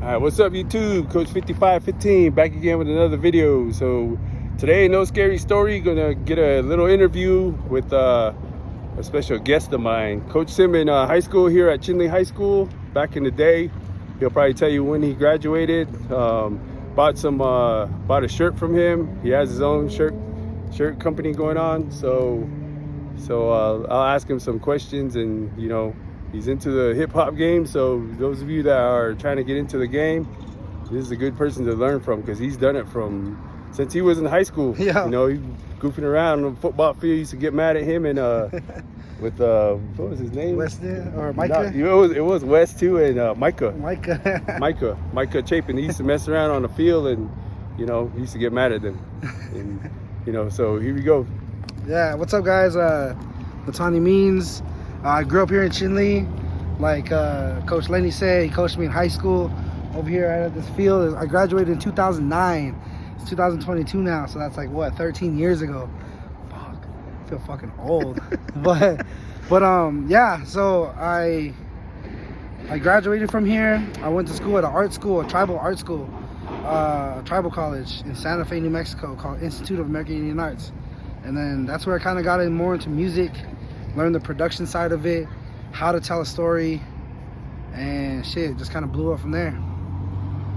All right, what's up YouTube? Coach 5515 back again with another video. So today, no scary story, gonna get a little interview with a special guest of mine. Coach him in high school here at Chinle High School back in the day. He'll probably tell you when he graduated. Bought a shirt from him. He has his own shirt company going on. So I'll ask him some questions, and he's into the hip-hop game. So those of you that are trying to get into the game, this is a good person to learn from, because he's done it since he was in high school. Yeah. He goofing around on the football field. Used to get mad at him and with what was his name? Weston or Micah? No, it was West too, and Micah. Micah Chapin. He used to mess around on the field, and he used to get mad at them. And so here we go. Yeah, what's up, guys? Nataanii Means. I grew up here in Chinle. Like Coach Lenny said, he coached me in high school over here at this field. I graduated in 2009. It's 2022 now, so that's like, what, 13 years ago. Fuck, I feel fucking old. but yeah, so I graduated from here. I went to school at a tribal art school, tribal college in Santa Fe, New Mexico, called Institute of American Indian Arts. And then that's where I kind of got more into music, learned the production side of it, how to tell a story, and shit, just kind of blew up from there.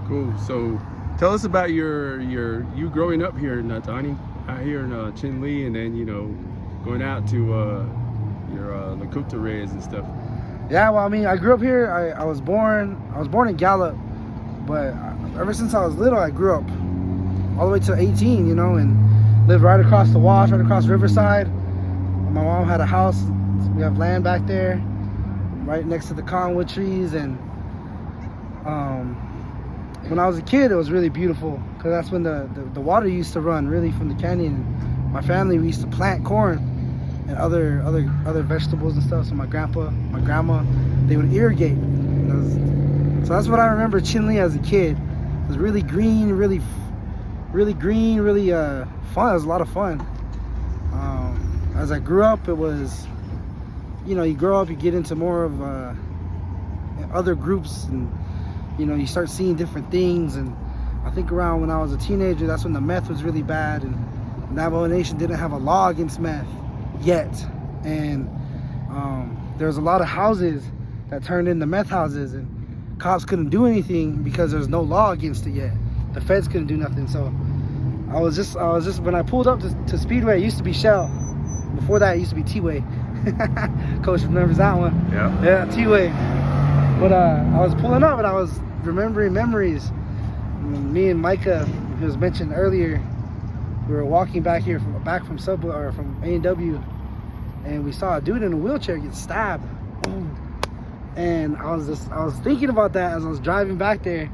Cool. So tell us about you growing up here, Nataanii, out here in Chinle, and then going out to your Lakota Reyes and stuff. Yeah, well, I mean, I grew up here. I was born in Gallup, but ever since I was little, I grew up all the way to 18, and lived right across the wash, right across Riverside. My mom had a house. We have land back there, right next to the cottonwood trees. And when I was a kid, it was really beautiful, because that's when the water used to run really from the canyon. My family, we used to plant corn and other vegetables and stuff. So my grandpa, my grandma, they would irrigate. So that's what I remember Chinle as a kid. It was really green, really fun. It was a lot of fun. As I grew up, it was, you grow up, you get into more of other groups, and you start seeing different things. And I think around when I was a teenager, that's when the meth was really bad, and Navajo Nation didn't have a law against meth yet. And there was a lot of houses that turned into meth houses, and cops couldn't do anything because there's no law against it yet. The feds couldn't do nothing. So I was just when I pulled up to Speedway, it used to be Shell. Before that, it used to be T-Way. Coach remembers that one. Yeah, T-Way. But I was pulling up, and I was remembering memories. Me and Micah, who was mentioned earlier, we were walking back here from Subway, or from A&W, and we saw a dude in a wheelchair get stabbed. And I was thinking about that as I was driving back there,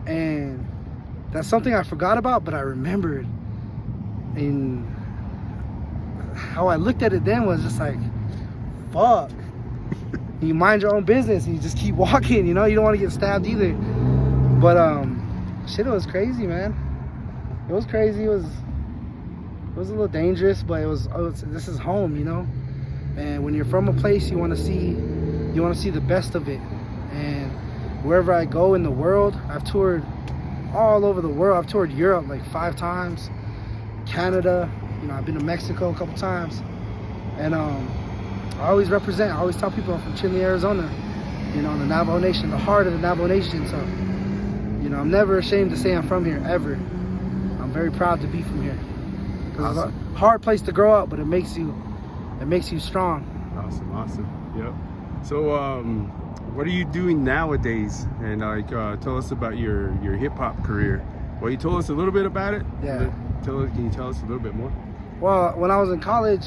and that's something I forgot about, but I remembered. And how I looked at it then was just like, fuck. You mind your own business, and you just keep walking, you don't want to get stabbed either. But shit, it was crazy, man. It was crazy. It was a little dangerous, but this is home, And when you're from a place, you want to see the best of it. And wherever I go in the world, I've toured all over the world. I've toured Europe like 5 times, Canada, I've been to Mexico a couple times. And I always represent, I always tell people I'm from Chinle, Arizona, the Navajo Nation, the heart of the Navajo Nation. So, I'm never ashamed to say I'm from here, ever. I'm very proud to be from here. Awesome. It's a hard place to grow up, but it makes you strong. Awesome. Yep. So, what are you doing nowadays? And tell us about your hip hop career. Well, you told us a little bit about it. Yeah. Can you tell us a little bit more? Well, when I was in college,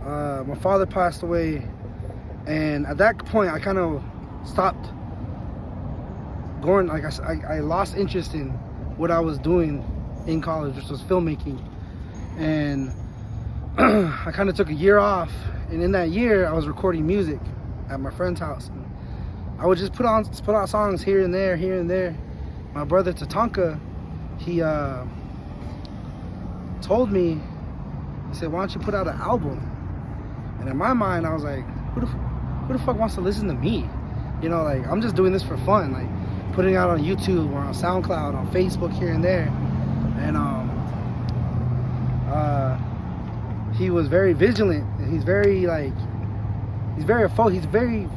my father passed away, and at that point, I kind of stopped going. Like I lost interest in what I was doing in college, which was filmmaking, and I kind of took a year off. And in that year, I was recording music at my friend's house. And I would just put out songs here and there. My brother Tatanka, he told me, he said, "Why don't you put out an album?" And in my mind, I was like, who the fuck wants to listen to me? You know, like, I'm just doing this for fun, like putting it out on YouTube or on SoundCloud, on Facebook here and there. And he was very vigilant, and he's very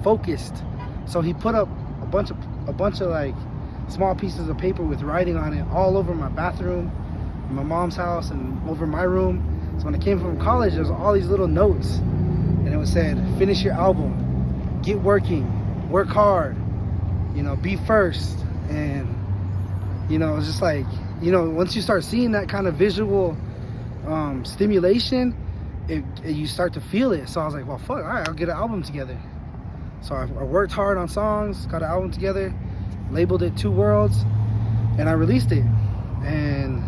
focused. So he put up a bunch of like small pieces of paper with writing on it all over my bathroom, in my mom's house, and over my room. So when I came from college, there was all these little notes, and it was said, finish your album, get working, work hard, you know, be first. And you know, it's just like, you know, once you start seeing that kind of visual stimulation, you start to feel it. So I was like, well, fuck, all right, I'll get an album together. So I worked hard on songs, got an album together, labeled it Two Worlds, and I released it. And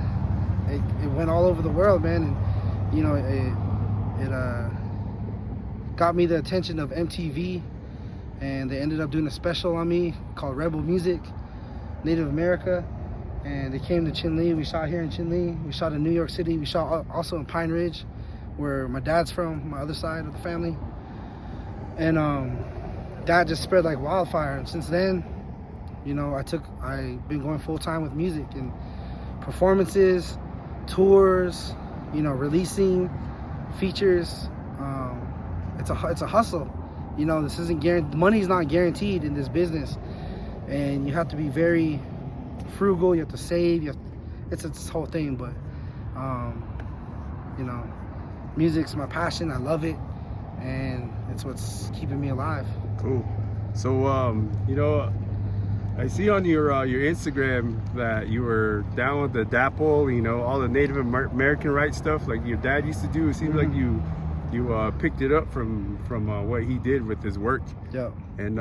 it went all over the world, man. And you know, it got me the attention of MTV, and they ended up doing a special on me called Rebel Music, Native America. And they came to Chinle. We shot here in Chinle. We shot in New York City. We shot also in Pine Ridge, where my dad's from, my other side of the family. And that just spread like wildfire. And since then, you know, I've been going full time with music and performances, tours, you know, releasing features. It's a hustle. You know, this isn't guaranteed. Money's not guaranteed in this business, and you have to be very frugal. You have to save. It's this whole thing. But you know, music's my passion. I love it, and it's what's keeping me alive. Cool. So you know, I see on your Instagram that you were down with the Dapple, you know, all the Native American rights stuff like your dad used to do. It seems like you picked it up from what he did with his work. Yeah. And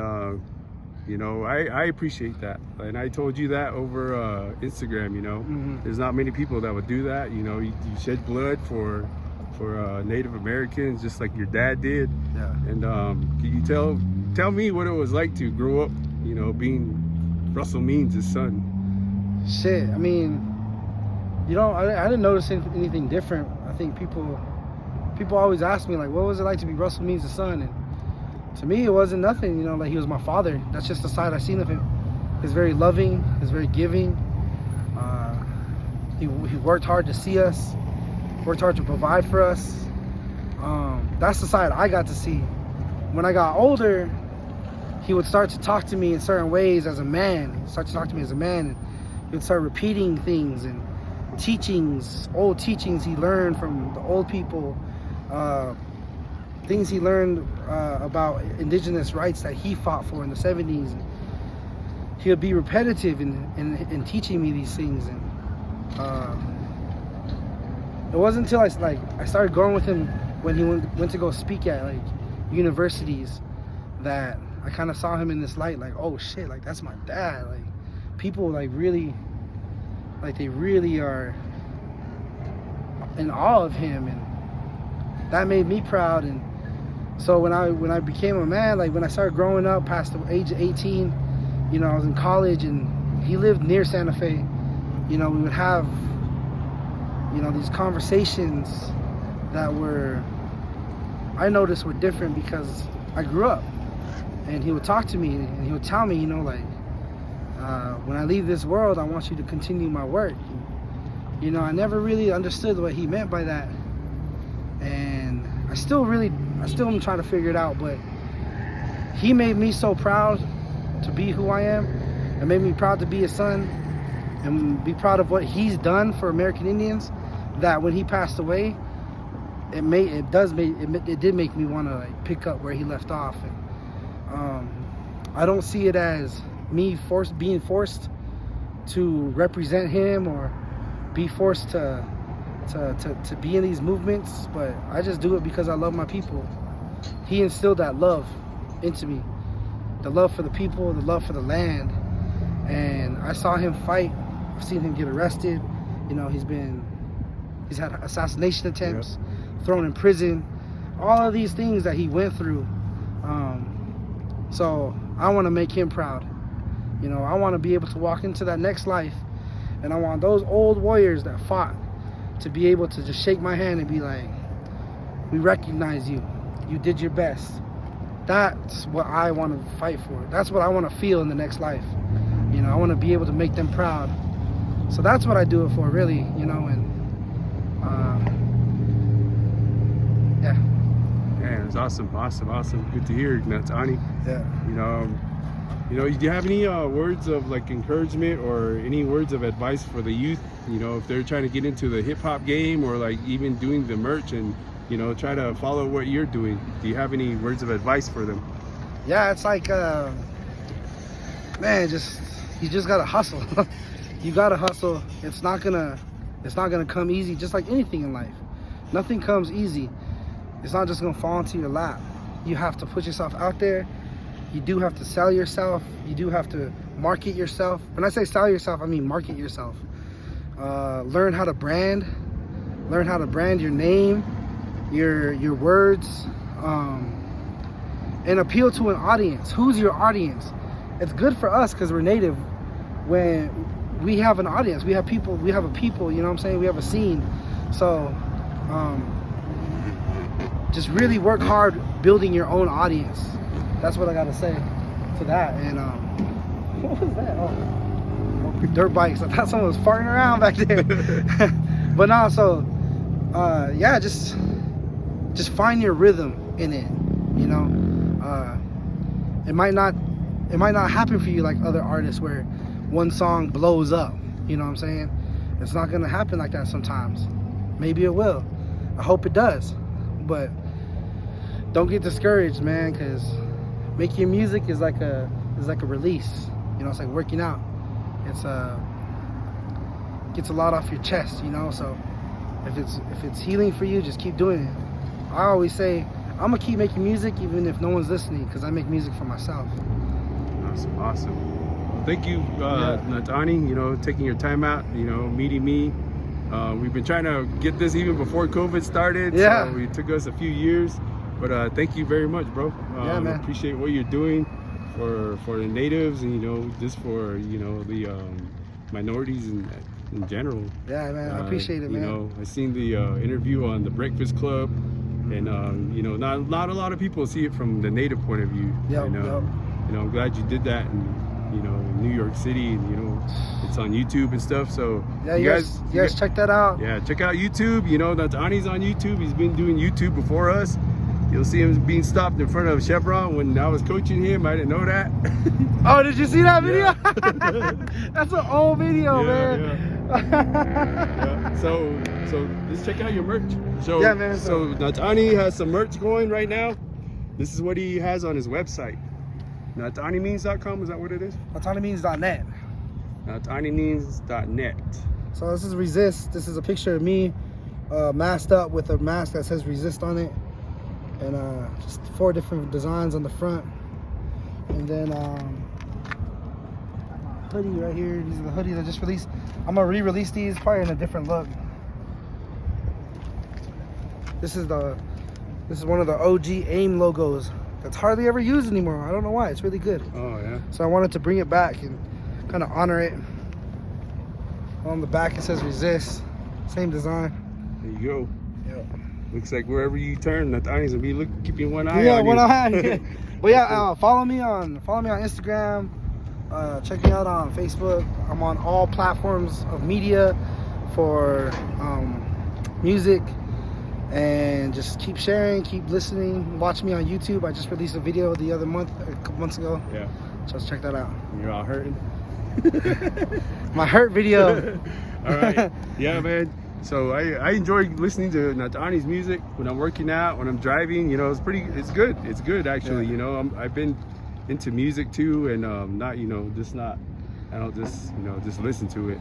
you know, I appreciate that, and I told you that over Instagram. You know, there's not many people that would do that. You know, you shed blood for Native Americans just like your dad did. Yeah. And can you tell me what it was like to grow up, you know, being Russell Means' son? Shit, I mean, you know, I didn't notice anything different. I think people always ask me, like, what was it like to be Russell Means' son? And to me, it wasn't nothing, you know, like he was my father. That's just the side I've seen of him. He's very loving, he's very giving. He worked hard to see us, worked hard to provide for us. That's the side I got to see. When I got older, he would start to talk to me in certain ways as a man. He would start to talk to me as a man, and he would start repeating things and teachings, old teachings he learned from the old people, things he learned about indigenous rights that he fought for in the 70s. And he would be repetitive in teaching me these things. And it wasn't until I started going with him when he went to go speak at like universities that I kind of saw him in this light, like, oh shit, like that's my dad. Like people they really are in awe of him, and that made me proud. And so when I became a man, like when I started growing up past the age of 18, you know, I was in college and he lived near Santa Fe. You know, we would have, you know, these conversations that I noticed were different because I grew up. And he would talk to me and he would tell me, you know, like, when I leave this world, I want you to continue my work. You know, I never really understood what he meant by that. And I still am trying to figure it out, but he made me so proud to be who I am. It made me proud to be his son and be proud of what he's done for American Indians, that when he passed away, it did make me want to like pick up where he left off. And I don't see it as me being forced to represent him or be forced to be in these movements, but I just do it because I love my people. He instilled that love into me, the love for the people, the love for the land, and I saw him fight. I've seen him get arrested. You know, he's had assassination attempts, thrown in prison, all of these things that he went through. So I want to make him proud. You know, I want to be able to walk into that next life, and I want those old warriors that fought to be able to just shake my hand and be like, we recognize you. You did your best. That's what I want to fight for. That's what I want to feel in the next life. You know, I want to be able to make them proud. So that's what I do it for, really. You know, and yeah. Man, it's awesome. Good to hear, Nataanii. Yeah. Do you have any words of like encouragement or any words of advice for the youth? You know, if they're trying to get into the hip hop game or like even doing the merch and try to follow what you're doing. Do you have any words of advice for them? Yeah, it's like, man, you just gotta hustle. You gotta hustle. It's not gonna come easy. Just like anything in life, nothing comes easy. It's not just gonna fall into your lap. You have to put yourself out there. You do have to sell yourself. You do have to market yourself. When I say sell yourself, I mean market yourself. Learn how to brand. Learn how to brand your name, your words, and appeal to an audience. Who's your audience? It's good for us because we're native. When we have an audience, we have a people, you know what I'm saying? We have a scene. So just really work hard building your own audience. That's what I gotta say to that. And what was that? Oh, dirt bikes. I thought someone was farting around back there. But no, so yeah, just find your rhythm in it. You know, it might not happen for you like other artists where one song blows up. You know what I'm saying? It's not gonna happen like that sometimes. Maybe it will. I hope it does. But don't get discouraged, man, because making music is like a release. You know, it's like working out. It's gets a lot off your chest, you know. So if it's healing for you, just keep doing it. I always say I'm gonna keep making music even if no one's listening, because I make music for myself. Awesome. Well, thank you, Nataanii. Taking your time out. Meeting me. We've been trying to get this even before COVID started. Yeah. So it took us a few years, but thank you very much, bro. Yeah, man. Appreciate what you're doing for the natives and just for the minorities in general. Yeah, man. I appreciate it, man. I seen the interview on the Breakfast Club, and not a lot of people see it from the native point of view. Yep. I'm glad you did that, and in New York City, and it's on YouTube and stuff. So yeah, you guys check that out. Yeah, check out YouTube. Nataanii's on YouTube. He's been doing YouTube before us. You'll see him being stopped in front of Chevron when I was coaching him. I didn't know that. Oh, did you see that video? Yeah. That's an old video, man. Yeah. So just check out your merch. So yeah, man. So Nataanii has some merch going right now. This is what he has on his website. NataaniiMeans.com, is that what it is? NataaniiMeans.net. NataaniiMeans.net. So this is Resist. This is a picture of me masked up with a mask that says Resist on it. And just 4 different designs on the front. And then hoodie right here. These are the hoodies I just released. I'm gonna re-release these probably in a different look. This is one of the OG AIM logos that's hardly ever used anymore. I don't know why. It's really good. Oh yeah. So I wanted to bring it back and kind of honor it. On the back it says Resist. Same design. There you go. Yep. Looks like wherever you turn, Nataanii's gonna be keeping one eye on yeah, you. one eye. But yeah, follow me on Instagram. Check me out on Facebook. I'm on all platforms of media for music. And just keep sharing, keep listening. Watch me on YouTube. I just released a video a couple months ago. Yeah. Just check that out. You're all hurting. My hurt video. All right. Yeah, man. So I enjoy listening to Nataanii's music when I'm working out, when I'm driving. It's good. It's good actually. Yeah. I've been into music too, and I don't just listen to it.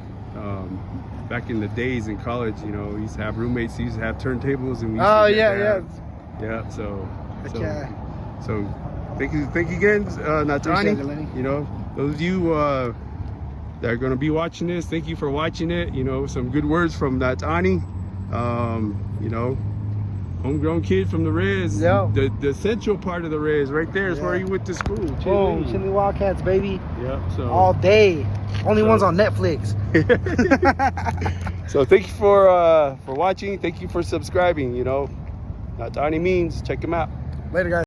Back in the days in college, we used to have roommates who used to have turntables, and we used to yeah. So thank you again, Nataanii. Those of you that are going to be watching this, thank you for watching it. Some good words from Nataanii. Homegrown kid from the Res. Yeah. The central part of the Res, right there is where he went to school. Boom, Chinle Wildcats, baby. Yep. So all day. Only ones on Netflix. So thank you for watching. Thank you for subscribing. Nataanii Means. Check him out. Later, guys.